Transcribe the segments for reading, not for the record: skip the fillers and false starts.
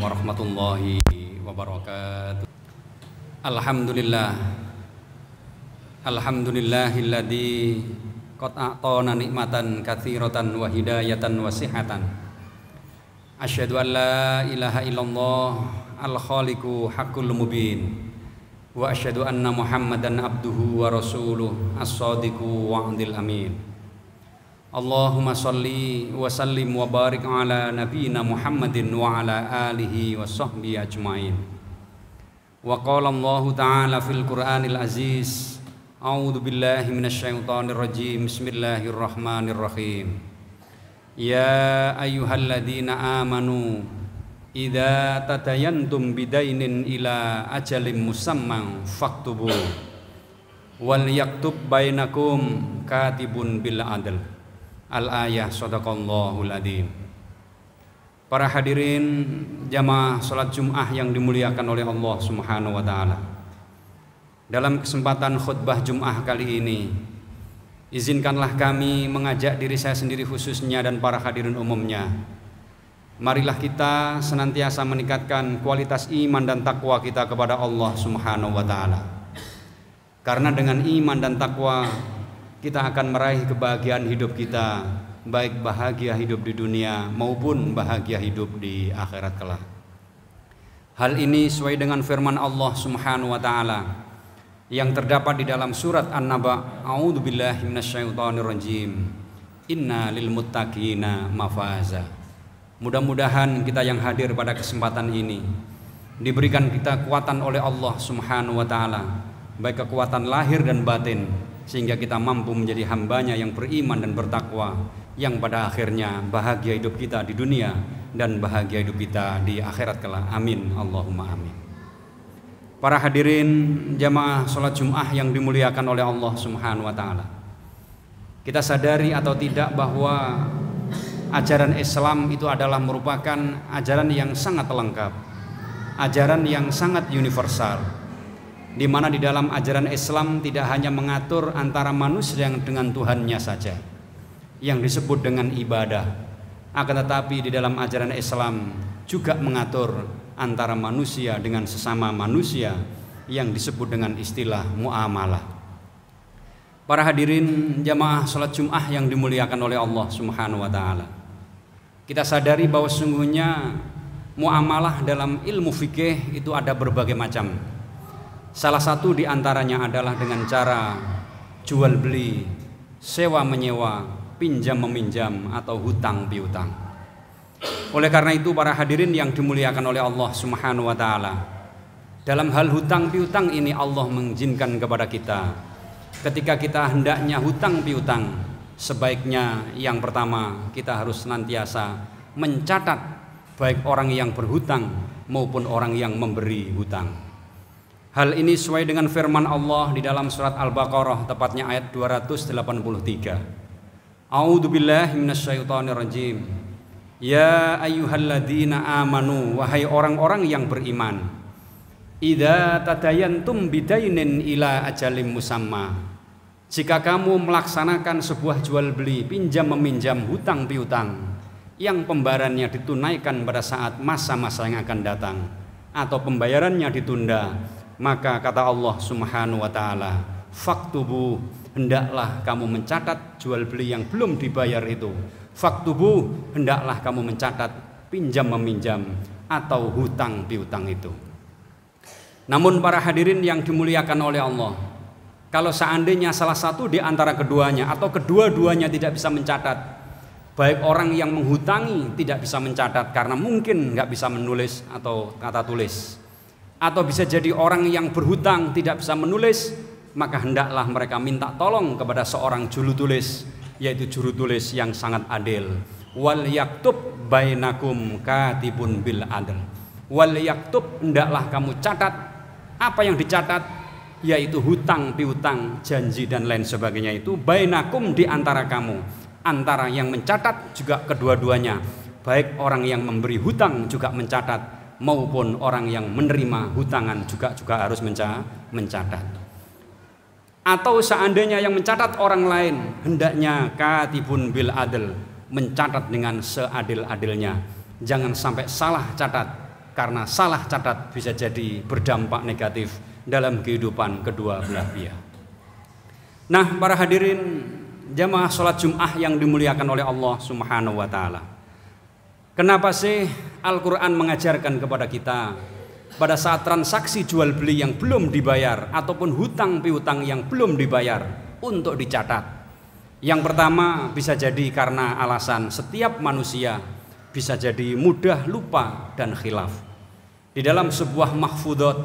warahmatullahi wabarakatuh. Alhamdulillahilladzi qad a'tana nikmatan katsiratan wa hidayatan wa sihatan. Asyhadu an la ilaha illallah al-khaliqu haqqul mubin wa asyhadu anna Muhammadan abduhu wa rasuluh as-sadiqu wa'dil amin. Allahumma salli wa sallim wa barik ala nabiyyina Muhammadin wa ala alihi wa sahbihi ajmain. Wa qala Allah ta'ala fil Qur'anil Aziz, a'udzu billahi minasyaitonir rajim. Bismillahirrahmanirrahim. Ya ayyuhalladzina amanu idza tadayantum bidainin ila ajalin musamman faktubu wal yaktub bainakum katibun bil adl. Al-ayah, sadaqallahul adzim. Para hadirin jamaah salat Jum'ah yang dimuliakan oleh Allah Subhanahu wa taala. Dalam kesempatan khutbah Jum'ah kali ini, izinkanlah kami mengajak diri saya sendiri khususnya dan para hadirin umumnya. Marilah kita senantiasa meningkatkan kualitas iman dan takwa kita kepada Allah Subhanahu wa taala. Karena dengan iman dan takwa kita akan meraih kebahagiaan hidup kita, baik bahagia hidup di dunia maupun bahagia hidup di akhirat kelak. Hal ini sesuai dengan firman Allah Subhanahu wa taala yang terdapat di dalam surat An-Naba, a'udzubillahi minasyaitonirrajim. Inna lil muttaqina mafaza. Mudah-mudahan kita yang hadir pada kesempatan ini diberikan kita kekuatan oleh Allah Subhanahu wa taala, baik kekuatan lahir dan batin, sehingga kita mampu menjadi hambanya yang beriman dan bertakwa, yang pada akhirnya bahagia hidup kita di dunia dan bahagia hidup kita di akhirat kelak. Amin, Allahumma amin. Para hadirin jamaah sholat Jum'ah yang dimuliakan oleh Allah Subhanahu wa ta'ala, kita sadari atau tidak bahwa ajaran Islam itu adalah merupakan ajaran yang sangat lengkap, ajaran yang sangat universal, di mana di dalam ajaran Islam tidak hanya mengatur antara manusia dengan Tuhannya saja yang disebut dengan ibadah, akan tetapi di dalam ajaran Islam juga mengatur antara manusia dengan sesama manusia yang disebut dengan istilah muamalah. Para hadirin jamaah salat Jum'ah yang dimuliakan oleh Allah Subhanahu wa taala, kita sadari bahwa sesungguhnya muamalah dalam ilmu fikih itu ada berbagai macam. Salah satu di antaranya adalah dengan cara jual beli, sewa menyewa, pinjam meminjam atau hutang piutang. Oleh karena itu para hadirin yang dimuliakan oleh Allah Subhanahu wa taala, dalam hal hutang piutang ini Allah mengizinkan kepada kita, ketika kita hendaknya hutang piutang, sebaiknya yang pertama kita harus senantiasa mencatat baik orang yang berhutang maupun orang yang memberi hutang. Hal ini sesuai dengan firman Allah di dalam surat Al-Baqarah, tepatnya ayat 283. A'udzubillahi minasyaitonirrajim. Ya ayyuhalladzina amanu, wahai orang-orang yang beriman, idza tadayantum bidainin ila ajalim musamma, jika kamu melaksanakan sebuah jual beli, pinjam meminjam, hutang piutang yang pembayarannya ditunaikan pada saat masa-masa yang akan datang atau pembayarannya ditunda, maka kata Allah Subhanahu wa taala, faktubu, hendaklah kamu mencatat jual beli yang belum dibayar itu. Faktubu, hendaklah kamu mencatat pinjam meminjam atau hutang piutang itu. Namun para hadirin yang dimuliakan oleh Allah, kalau seandainya salah satu di antara keduanya atau kedua-duanya tidak bisa mencatat, baik orang yang menghutangi tidak bisa mencatat karena mungkin nggak bisa menulis atau kata tulis, atau bisa jadi orang yang berhutang tidak bisa menulis, maka hendaklah mereka minta tolong kepada seorang juru tulis, yaitu juru tulis yang sangat adil. Wal yaktub bainakum katibun bil adl. Wal yaktub, hendaklah kamu catat apa yang dicatat, yaitu hutang piutang, janji dan lain sebagainya itu, bainakum, di antara kamu, antara yang mencatat juga kedua-duanya, baik orang yang memberi hutang juga mencatat maupun orang yang menerima hutangan juga harus mencatat. Atau seandainya yang mencatat orang lain, hendaknya katibun bil adl, mencatat dengan seadil-adilnya. Jangan sampai salah catat, karena salah catat bisa jadi berdampak negatif dalam kehidupan kedua belah pihak. Nah, para hadirin jamaah sholat Jum'ah yang dimuliakan oleh Allah Subhanahu wa Ta'ala, kenapa sih Al-Quran mengajarkan kepada kita pada saat transaksi jual beli yang belum dibayar ataupun hutang piutang yang belum dibayar untuk dicatat? Yang pertama bisa jadi karena alasan setiap manusia bisa jadi mudah lupa dan khilaf. Di dalam sebuah mahfudot,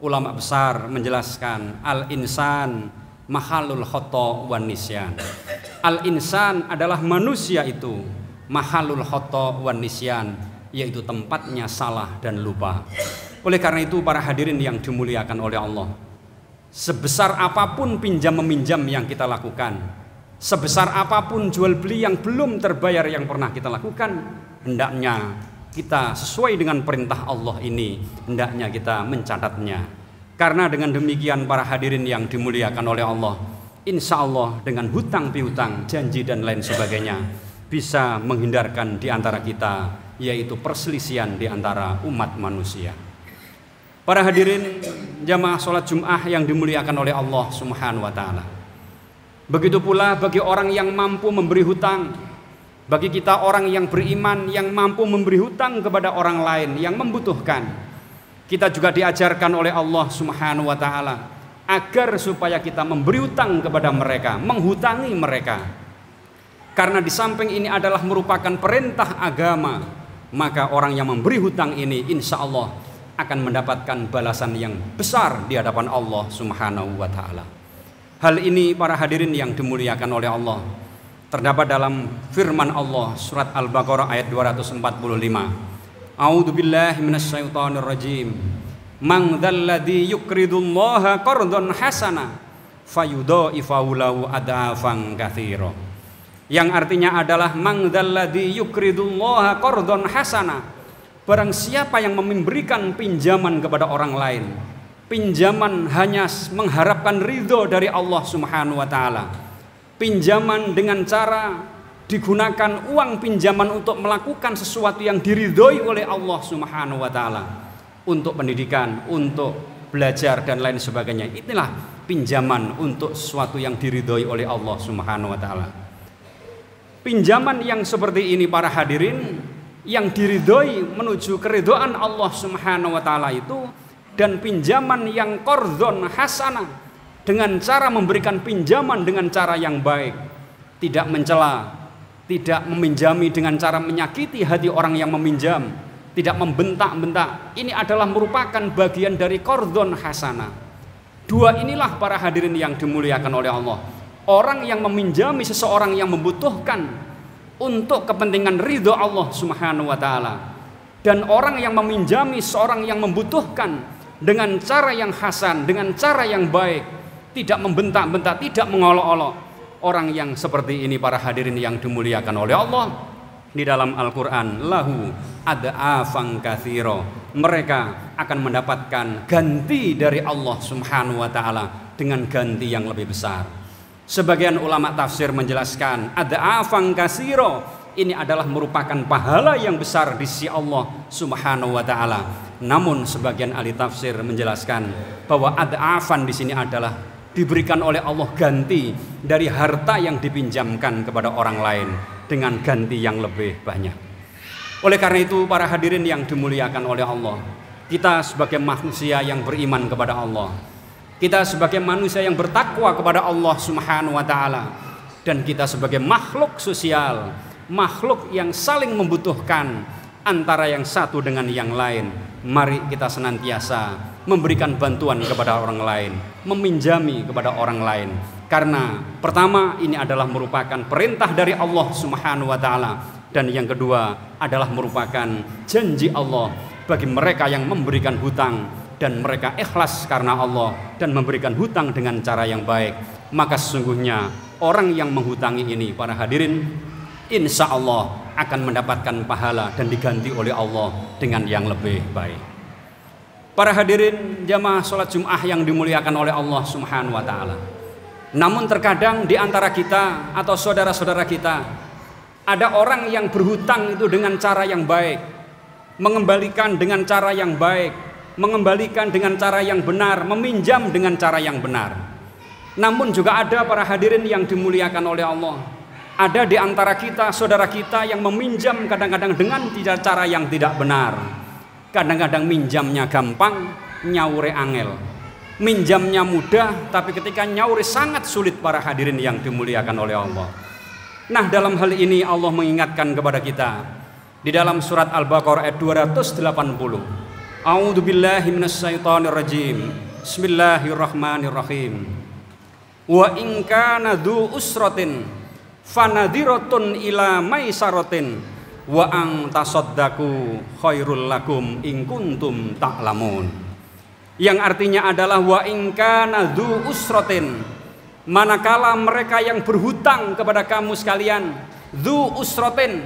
ulama besar menjelaskan al-insan mahalul khata' wan nisyan. Al-insan adalah manusia itu, mahalul khata' wan nisyan, yaitu tempatnya salah dan lupa. Oleh karena itu para hadirin yang dimuliakan oleh Allah, sebesar apapun pinjam meminjam yang kita lakukan, sebesar apapun jual beli yang belum terbayar yang pernah kita lakukan, hendaknya kita sesuai dengan perintah Allah ini, hendaknya kita mencatatnya. Karena dengan demikian para hadirin yang dimuliakan oleh Allah, insya Allah dengan hutang piutang, janji dan lain sebagainya bisa menghindarkan di antara kita, yaitu perselisihan di antara umat manusia. Para hadirin jamaah sholat Jum'ah yang dimuliakan oleh Allah Subhanahu wa Ta'ala, begitu pula bagi orang yang mampu memberi hutang, bagi kita orang yang beriman yang mampu memberi hutang kepada orang lain yang membutuhkan, kita juga diajarkan oleh Allah Subhanahu wa Ta'ala agar supaya kita memberi hutang kepada mereka, menghutangi mereka. Karena di samping ini adalah merupakan perintah agama, maka orang yang memberi hutang ini insya Allah akan mendapatkan balasan yang besar di hadapan Allah Subhanahu wa Ta'ala. Hal ini para hadirin yang dimuliakan oleh Allah terdapat dalam firman Allah surat Al-Baqarah ayat 245. A'udzu billahi minasyaitonir rajim. Man dzalladzi yuqridullaha qardan hasana fayudha'ifahu lahu adafan katsira. Yang artinya adalah man dzalladzi yuqridullaha qardan hasana. Barang siapa yang memberikan pinjaman kepada orang lain, pinjaman hanya mengharapkan ridho dari Allah Subhanahu wa Ta'ala, pinjaman dengan cara digunakan uang pinjaman untuk melakukan sesuatu yang diridhoi oleh Allah Subhanahu wa Ta'ala, untuk pendidikan, untuk belajar dan lain sebagainya. Inilah pinjaman untuk sesuatu yang diridhoi oleh Allah Subhanahu wa Ta'ala. Pinjaman yang seperti ini para hadirin yang diridhoi menuju keridhaan Allah Subhanahu wa Ta'ala itu, dan pinjaman yang qardhon hasanah, dengan cara memberikan pinjaman dengan cara yang baik, tidak mencela, tidak meminjami dengan cara menyakiti hati orang yang meminjam, tidak membentak-bentak. Ini adalah merupakan bagian dari qardhon hasanah. Dua inilah para hadirin yang dimuliakan oleh Allah. Orang yang meminjami seseorang yang membutuhkan untuk kepentingan ridho Allah Subhanahu wa Ta'ala, dan orang yang meminjami seorang yang membutuhkan dengan cara yang hasan, dengan cara yang baik, tidak membentak-bentak, tidak mengolok-olok. Orang yang seperti ini para hadirin yang dimuliakan oleh Allah, di dalam Al-Quran lahu ad'afan katsira, mereka akan mendapatkan ganti dari Allah Subhanahu wa Ta'ala dengan ganti yang lebih besar. Sebagian ulama tafsir menjelaskan ad'afan katsira ini adalah merupakan pahala yang besar di sisi Allah Subhanahu wa Ta'ala. Namun sebagian ahli tafsir menjelaskan bahwa ad'afan di sini adalah diberikan oleh Allah ganti dari harta yang dipinjamkan kepada orang lain dengan ganti yang lebih banyak. Oleh karena itu para hadirin yang dimuliakan oleh Allah, kita sebagai manusia yang beriman kepada Allah, kita sebagai manusia yang bertakwa kepada Allah Subhanahu wa Ta'ala, dan kita sebagai makhluk sosial, makhluk yang saling membutuhkan antara yang satu dengan yang lain, mari kita senantiasa memberikan bantuan kepada orang lain, meminjami kepada orang lain. Karena pertama ini adalah merupakan perintah dari Allah Subhanahu wa Ta'ala, dan yang kedua adalah merupakan janji Allah bagi mereka yang memberikan hutang dan mereka ikhlas karena Allah dan memberikan hutang dengan cara yang baik. Maka sesungguhnya orang yang menghutangi ini para hadirin insya Allah akan mendapatkan pahala dan diganti oleh Allah dengan yang lebih baik. Para hadirin jamaah sholat Jum'ah yang dimuliakan oleh Allah Subhanahu wa Ta'ala, namun terkadang di antara kita atau saudara-saudara kita ada orang yang berhutang itu dengan cara yang baik, mengembalikan dengan cara yang baik, mengembalikan dengan cara yang benar, meminjam dengan cara yang benar. Namun juga ada para hadirin yang dimuliakan oleh Allah, ada di antara kita, saudara kita yang meminjam kadang-kadang dengan cara yang tidak benar. Kadang-kadang minjamnya gampang, nyaure angel. Minjamnya mudah, tapi ketika nyaure sangat sulit para hadirin yang dimuliakan oleh Allah. Nah, dalam hal ini Allah mengingatkan kepada kita di dalam surat Al-Baqarah ayat 280. A'udzubillahi minasyaitonirrajim. Bismillahirrahmanirrahim. Wa in kana dzu usratin fanadhiratun ila maisaratin wa ang tasaddaqu khairul lakum in kuntum ta'lamun. Yang artinya adalah wa in kana dzu usratin, manakala mereka yang berhutang kepada kamu sekalian, dzu usratin,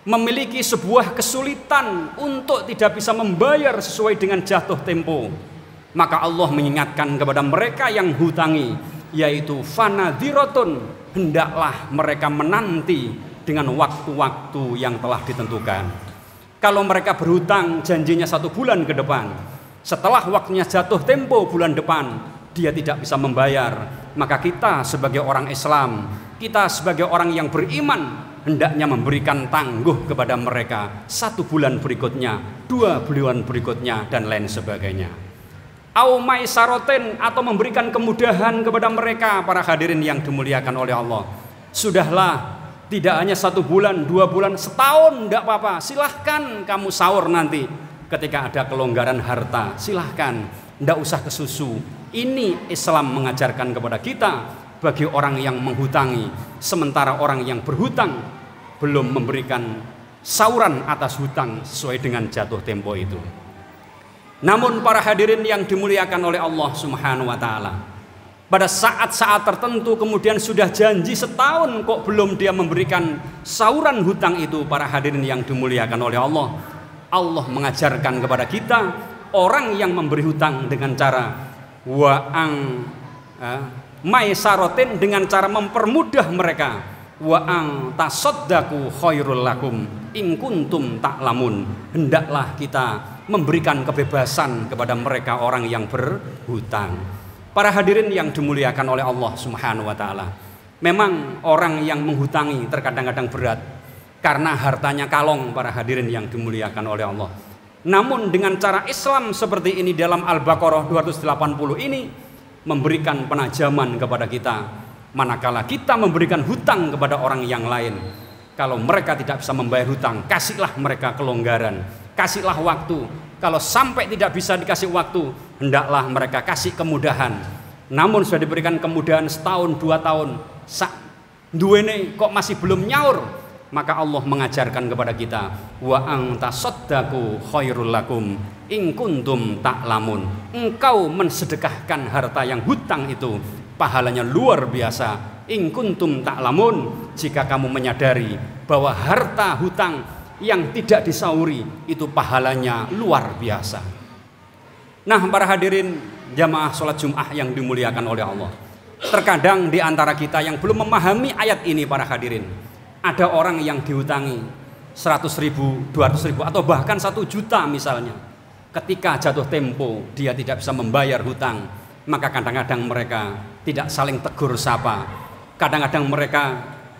memiliki sebuah kesulitan untuk tidak bisa membayar sesuai dengan jatuh tempo, maka Allah mengingatkan kepada mereka yang hutangi, yaitu fanadhiratun, hendaklah mereka menanti dengan waktu-waktu yang telah ditentukan. Kalau mereka berhutang janjinya 1 bulan ke depan, setelah waktunya jatuh tempo bulan depan dia tidak bisa membayar, maka kita sebagai orang Islam, kita sebagai orang yang beriman, hendaknya memberikan tangguh kepada mereka 1 bulan berikutnya, 2 bulan berikutnya, dan lain sebagainya. Au maisaroten, atau memberikan kemudahan kepada mereka para hadirin yang dimuliakan oleh Allah. Sudahlah, tidak hanya 1 bulan, 2 bulan, setahun tidak apa-apa, silahkan kamu sahur nanti ketika ada kelonggaran harta, silahkan, tidak usah kesusu. Ini Islam mengajarkan kepada kita bagi orang yang menghutangi, sementara orang yang berhutang belum memberikan sauran atas hutang sesuai dengan jatuh tempo itu. Namun para hadirin yang dimuliakan oleh Allah Subhanahu wa taala, pada saat-saat tertentu kemudian sudah janji setahun kok belum dia memberikan sauran hutang itu, para hadirin yang dimuliakan oleh Allah, Allah mengajarkan kepada kita orang yang memberi hutang dengan cara wa'ang maisarotin, dengan cara mempermudah mereka, wa'ang tasaddaqu khairul lakum in kuntum ta'lamun, hendaklah kita memberikan kebebasan kepada mereka orang yang berhutang. Para hadirin yang dimuliakan oleh Allah Subhanahu wa taala, memang orang yang menghutangi terkadang-kadang berat karena hartanya kalong, para hadirin yang dimuliakan oleh Allah. Namun dengan cara Islam seperti ini dalam Al-Baqarah 280 ini memberikan penajaman kepada kita, manakala kita memberikan hutang kepada orang yang lain, kalau mereka tidak bisa membayar hutang, kasihlah mereka kelonggaran, kasihlah waktu. Kalau sampai tidak bisa dikasih waktu, hendaklah mereka kasih kemudahan. Namun sudah diberikan kemudahan setahun, 2 tahun, duene kok masih belum nyaur, maka Allah mengajarkan kepada kita, wa ang tasaddaqu khairul lakum in kuntum ta'lamun. Engkau mensedekahkan harta yang hutang itu, pahalanya luar biasa. In kuntum ta'lamun, jika kamu menyadari bahwa harta hutang yang tidak disauri itu pahalanya luar biasa. Nah, para hadirin jamaah sholat Jum'ah yang dimuliakan oleh Allah, terkadang di antara kita yang belum memahami ayat ini, para hadirin, ada orang yang dihutangi 100.000, 200.000, atau bahkan 1 juta misalnya. Ketika jatuh tempo dia tidak bisa membayar hutang, maka kadang-kadang mereka tidak saling tegur sapa, kadang-kadang mereka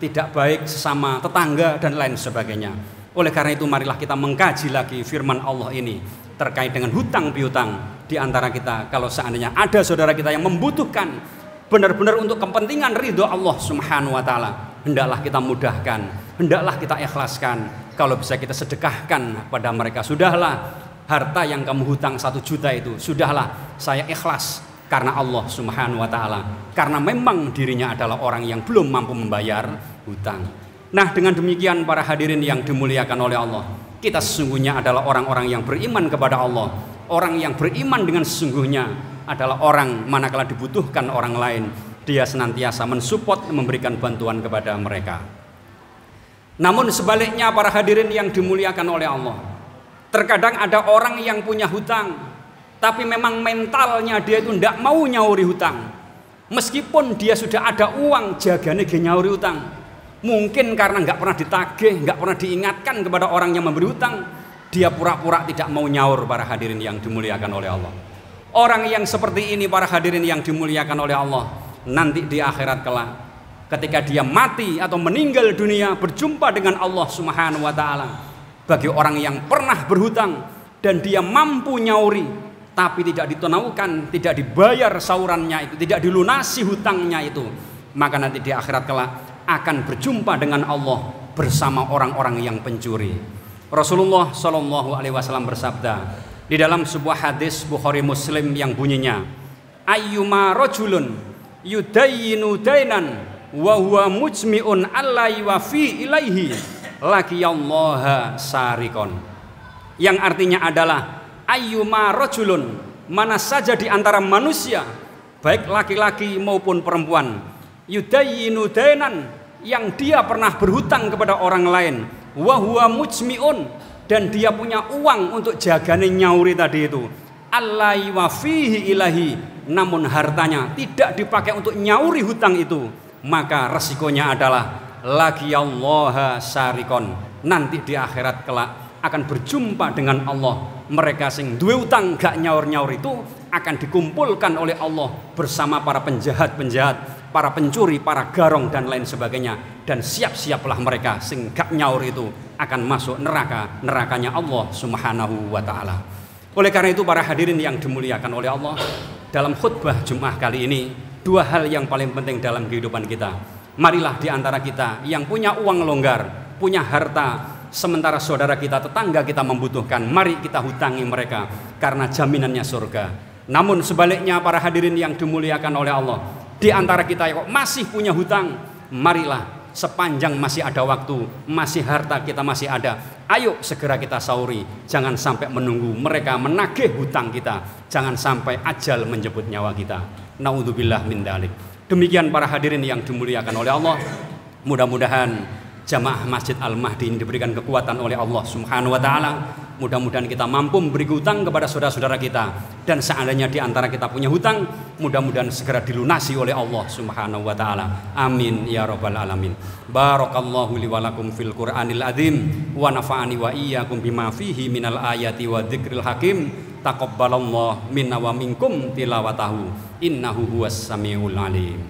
tidak baik sesama tetangga dan lain sebagainya. Oleh karena itu marilah kita mengkaji lagi firman Allah ini terkait dengan hutang piutang di antara kita. Kalau seandainya ada saudara kita yang membutuhkan benar-benar untuk kepentingan ridho Allah Subhanahu wa taala, hendaklah kita mudahkan, hendaklah kita ikhlaskan. Kalau bisa kita sedekahkan pada mereka. Sudahlah, harta yang kamu hutang 1 juta itu, sudahlah, saya ikhlas karena Allah Subhanahu wa taala, karena memang dirinya adalah orang yang belum mampu membayar hutang. Nah, dengan demikian para hadirin yang dimuliakan oleh Allah, kita sesungguhnya adalah orang-orang yang beriman kepada Allah. Orang yang beriman dengan sesungguhnya adalah orang manakala dibutuhkan orang lain, dia senantiasa mensupport, memberikan bantuan kepada mereka. Namun sebaliknya para hadirin yang dimuliakan oleh Allah, terkadang ada orang yang punya hutang, tapi memang mentalnya dia itu tidak mau nyauri hutang. Meskipun dia sudah ada uang, jagane ge nyauri hutang. Mungkin karena nggak pernah ditagih, nggak pernah diingatkan kepada orang yang memberi hutang, dia pura-pura tidak mau nyaur para hadirin yang dimuliakan oleh Allah. Orang yang seperti ini para hadirin yang dimuliakan oleh Allah, nanti di akhirat kelak ketika dia mati atau meninggal dunia berjumpa dengan Allah Subhanahu wa taala, bagi orang yang pernah berhutang dan dia mampu nyauri tapi tidak ditunaukan, tidak dibayar saurannya itu, tidak dilunasi hutangnya itu, maka nanti di akhirat kelak akan berjumpa dengan Allah bersama orang-orang yang pencuri. Rasulullah Shallallahu alaihi wasallam bersabda di dalam sebuah hadis Bukhari Muslim yang bunyinya, ayyuma rajulun yudayyinu dainan wa huwa mujmi'un alla yuwafi ilaihi laqiyallaha sarikon. Yang artinya adalah ayyuma rajulun, mana saja di antara manusia baik laki-laki maupun perempuan, yudayyinu dainan, yang dia pernah berhutang kepada orang lain, wa huwa mujmi'un, dan dia punya uang untuk jagane nyauri tadi itu, alla yuwafihi ilahi, namun hartanya tidak dipakai untuk nyauri hutang itu, maka resikonya adalah laqiyallaha sarikon, nanti di akhirat kelak akan berjumpa dengan Allah. Mereka sing duwe utang gak nyaur-nyaur itu akan dikumpulkan oleh Allah bersama para penjahat-penjahat, para pencuri, para garong dan lain sebagainya, dan siap-siaplah mereka sing gak nyaur itu akan masuk nerakanya Allah Subhanahu wa taala. Oleh karena itu para hadirin yang dimuliakan oleh Allah, dalam khutbah Jumat kali ini dua hal yang paling penting dalam kehidupan kita. Marilah di antara kita yang punya uang longgar, punya harta, sementara saudara kita, tetangga kita membutuhkan, mari kita hutangi mereka karena jaminannya surga. Namun sebaliknya para hadirin yang dimuliakan oleh Allah, di antara kita yang masih punya hutang, marilah sepanjang masih ada waktu, masih harta kita masih ada, ayo segera kita sauri. Jangan sampai menunggu mereka menagih hutang kita, jangan sampai ajal menjemput nyawa kita. Naudzubillah min dzalik. Demikian para hadirin yang dimuliakan oleh Allah, mudah-mudahan jamaah Masjid Al-Mahdi ini diberikan kekuatan oleh Allah Subhanahu wa taala. Mudah-mudahan kita mampu memberi hutang kepada saudara-saudara kita, dan seandainya di antara kita punya hutang, mudah-mudahan segera dilunasi oleh Allah Subhanahu wa taala. Amin ya rabbal alamin. Barakallahu li wa lakum fil Qur'anil azim wa nafa'ani wa iyyakum bima fihi minal ayati wa dzikril hakim. Taqabbalallahu minna wa minkum tilawatahu innahu huwas samiul alim.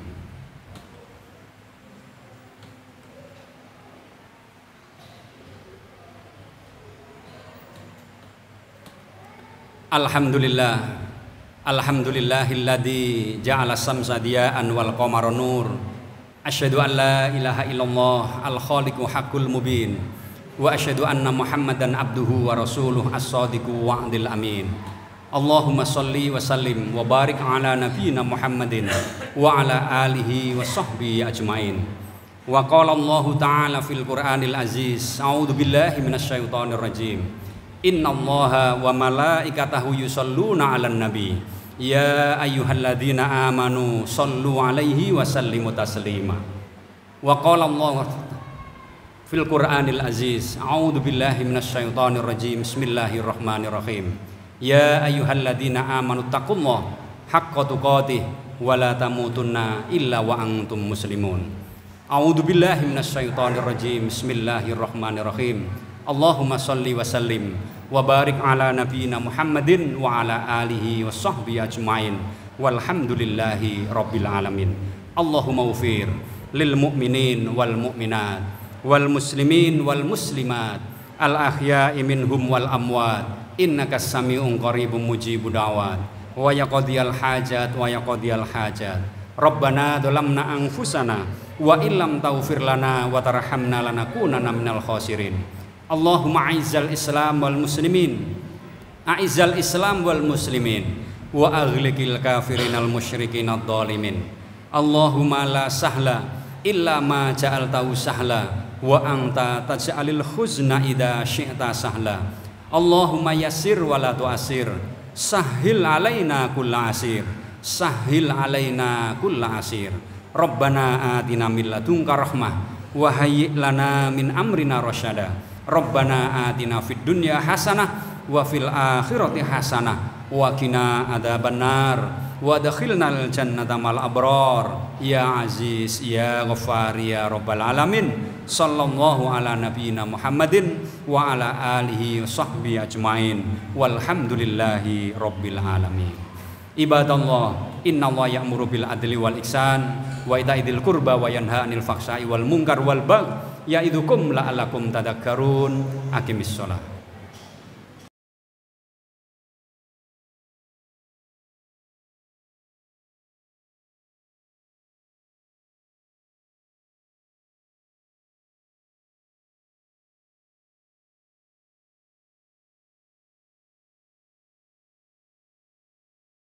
Alhamdulillah, alhamdulillahilladzi ja'ala samsa diya'an wal qamara nur. Asyhadu an la ilaha illallah al-khaliqu haqqul mubin, wa asyhadu anna Muhammadan abduhu wa rasuluh as-sadiqu wa'dil amin. Allahumma sholli wa sallim wa barik ala nabiyyina Muhammadin wa ala alihi wa sahbihi ajmain. Wa qala Allah ta'ala fil Qur'anil aziz, a'udzu billahi minasyaitonir rajim. Innallaha wa malaikatahu yusholluna 'alan nabi ya ayyuhalladzina amanu shollu 'alaihi wa sallimu taslima. Wa qala Allah fil Qur'anil aziz, a'udzu billahi minasyaitonir rajim. Bismillahirrahmanirrahim. Ya ayyuhalladzina amanu taqullaha haqqa tuqatih wa la tamutunna illa wa antum muslimun. A'udzu billahi minasyaitonir rajim. Bismillahirrahmanirrahim. Allahumma sholli wa sallim wa barik ala nabiyyina Muhammadin wa ala alihi wa sahbihi ajmain walhamdulillahi rabbil alamin. Allahumma ufir lil mu'minin wal mu'minat wal muslimin wal muslimat al ahya'i minhum wal amwat innaka sami'un qaribun mujibud da'wat wa yaqdiyal hajat wa yaqdiyal hajat. Rabbana dhalamna anfusana wa illam taghfir lana wa tarhamna lanakunanna minal khasirin. Allahumma a'izzal islam wal muslimin, a'izzal islam wal muslimin wa aghliqil kafirin al musyrikin ad dhalimin. Allahumma la sahla illa ma ja'altahu sahla wa anta taj'alil huzna idza syi'ta sahla. Allahumma yassir wa la tu'assir, sahhil alaina kulla asir, sahhil alaina kulla asir. Rabbana atina min ladunka rahmah wa hayyi' lana min amrina rasyada. Rabbana atina fid dunya hasanah wa fil akhirati hasanah wa qina adzabannar. wa adkhilnal jannata mal abrar ya aziz ya ghaffar ya rabbal alamin. Sallallahu ala nabiyyina Muhammadin wa ala alihi sahbihi ajmain walhamdulillahi rabbil alamin. Ibadallah, innallaha ya'muru bil adli wal ihsan wa ita'i dzil qurba wa yanha 'anil fahsya'i wal munkar wal baghi ya'idukum la'allakum tadhakkarun. Aqimis shalah.